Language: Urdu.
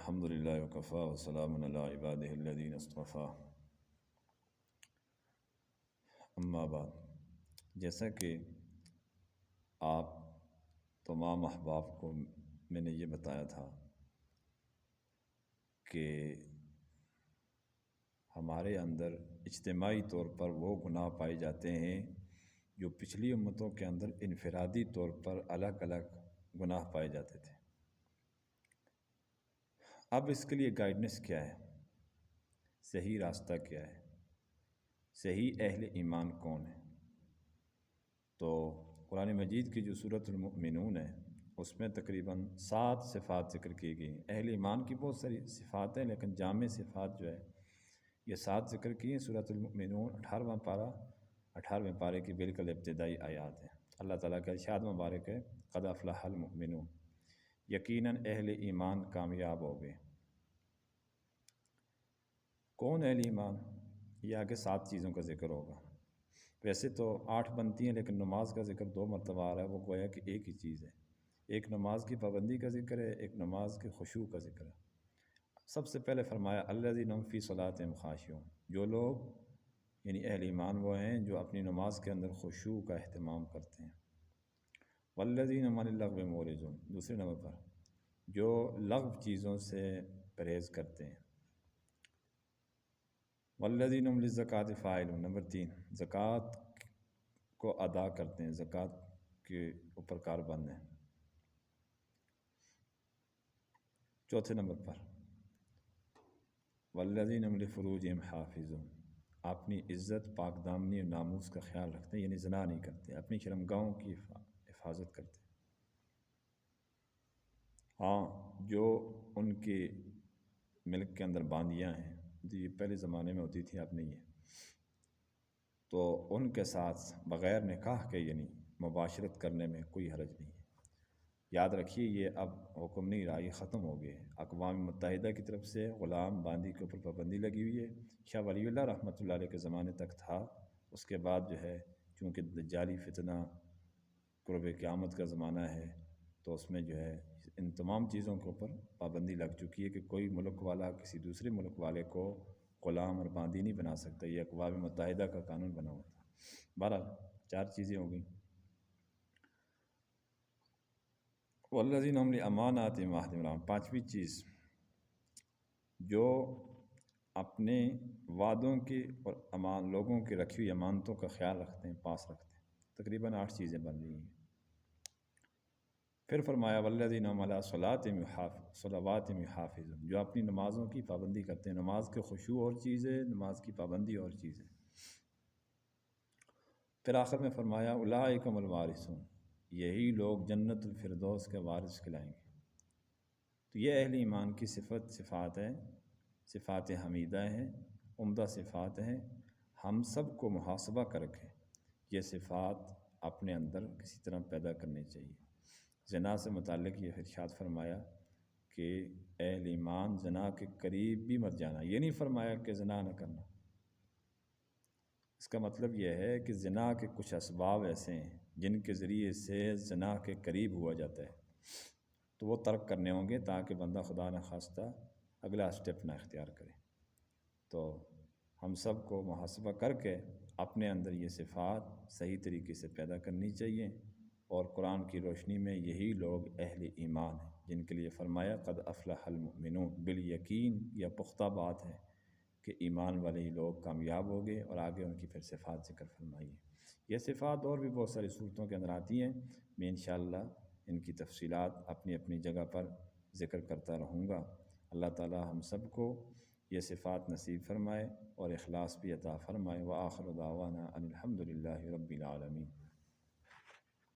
الحمد للہ وکفا وسلام علی عبادہ الذین اصطفیٰ اما بعد۔ جیسا کہ آپ تمام احباب کو میں نے یہ بتایا تھا کہ ہمارے اندر اجتماعی طور پر وہ گناہ پائے جاتے ہیں جو پچھلی امتوں کے اندر انفرادی طور پر الگ الگ گناہ پائے جاتے تھے۔ اب اس کے لیے گائیڈنس کیا ہے، صحیح راستہ کیا ہے، صحیح اہل ایمان کون ہے؟ تو قرآن مجید کی جو سورۃ المؤمنون ہے اس میں تقریباً 7 صفات ذکر کی گئی ہیں۔ اہل ایمان کی بہت ساری صفات ہیں، لیکن جامع صفات جو ہے یہ 7 ذکر کی ہیں۔ سورۃ المؤمنون 18ویں پارے کی بالکل ابتدائی آیات ہیں۔ اللہ تعالیٰ کا ارشاد مبارک ہے، قد افلح المؤمنون، یقیناً اہل ایمان کامیاب ہو گئے۔ کون اہل ایمان؟ یہ آگے 7 چیزوں کا ذکر ہوگا۔ ویسے تو 8 بنتی ہیں، لیکن نماز کا ذکر 2 مرتبہ آ رہا ہے، وہ گویا کہ ایک ہی چیز ہے۔ ایک نماز کی پابندی کا ذکر ہے، ایک نماز کے خشوع کا ذکر ہے۔ سب سے پہلے فرمایا الذین هم فی صلاتہم خاشعون، جو لوگ یعنی اہل ایمان وہ ہیں جو اپنی نماز کے اندر خشوع کا اہتمام کرتے ہیں۔ والذین هم عن اللغو معرضون، دوسرے نمبر پر جو لغو چیزوں سے پرہیز کرتے ہیں۔ والذین هم للزکاۃ فاعلون، نمبر 3 زکوٰۃ کو ادا کرتے ہیں، زکوٰۃ کے اوپر کاربند ہیں۔ چوتھے نمبر پر والذین هم لفروجہم حافظون، اپنی عزت، پاک دامنی اور ناموس کا خیال رکھتے ہیں، یعنی زنا نہیں کرتے، اپنی شرمگاہوں کی حفاظت کرتے ہیں۔ ہاں، جو ان کے ملک کے اندر باندیاں ہیں، یہ پہلے زمانے میں ہوتی تھی، اب نہیں ہے، تو ان کے ساتھ بغیر نکاح کے یعنی مباشرت کرنے میں کوئی حرج نہیں ہے۔ یاد رکھیے یہ اب حکم نہیں رہا، یہ ختم ہو گئے۔ اقوام متحدہ کی طرف سے غلام باندی کے اوپر پابندی لگی ہوئی ہے۔ شاہ ولی اللہ رحمۃ اللہ علیہ کے زمانے تک تھا، اس کے بعد جو ہے چونکہ دجالی فتنہ قرب قیامت کا زمانہ ہے تو اس میں جو ہے ان تمام چیزوں کے اوپر پابندی لگ چکی ہے کہ کوئی ملک والا کسی دوسرے ملک والے کو غلام اور باندی نہیں بنا سکتا۔ یہ اقوام متحدہ کا قانون بنا ہوا تھا۔ بہرحال 4 چیزیں ہو گئیں۔ والذین هم لاماناتہم وعہدہم راعون، 5ویں چیز جو اپنے وعدوں کی اور لوگوں کی رکھی ہوئی امانتوں کا خیال رکھتے ہیں، پاس رکھتے ہیں۔ تقریباً 8 چیزیں بن رہی ہیں۔ پھر فرمایا والذین هم علی صلواتہم یحافظون، جو اپنی نمازوں کی پابندی کرتے ہیں۔ نماز کے خشوع اور چیز ہے، نماز کی پابندی اور چیز ہے۔ پھر آخر میں فرمایا اولئک هم الوارثون، یہی لوگ جنت الفردوس کے وارث کہلائیں گے۔ تو یہ اہل ایمان کی صفات ہے، صفات حمیدہ ہیں، عمدہ صفات ہیں۔ ہم سب کو محاسبہ کر کے یہ صفات اپنے اندر کسی طرح پیدا کرنی چاہیے۔ زنا سے متعلق یہ ارشاد فرمایا کہ اہل ایمان زنا کے قریب بھی مت جانا، یہ نہیں فرمایا کہ زنا نہ کرنا۔ اس کا مطلب یہ ہے کہ زنا کے کچھ اسباب ایسے ہیں جن کے ذریعے سے زنا کے قریب ہوا جاتا ہے، تو وہ ترک کرنے ہوں گے تاکہ بندہ خدا نخواستہ اگلا اسٹیپ نہ اختیار کرے۔ تو ہم سب کو محاسبہ کر کے اپنے اندر یہ صفات صحیح طریقے سے پیدا کرنی چاہیے، اور قرآن کی روشنی میں یہی لوگ اہل ایمان ہیں جن کے لیے فرمایا قد افلح المؤمنون، بالیقین یہ پختہ بات ہے کہ ایمان والے ہی لوگ کامیاب ہو گئے، اور آگے ان کی پھر صفات ذکر فرمائی ہے۔ یہ صفات اور بھی بہت ساری صورتوں کے اندر آتی ہیں، میں انشاءاللہ ان کی تفصیلات اپنی اپنی جگہ پر ذکر کرتا رہوں گا۔ اللہ تعالی ہم سب کو یہ صفات نصیب فرمائے اور اخلاص بھی عطا فرمائے۔ وآخر دعوانا ان الحمد للہ رب العالمین۔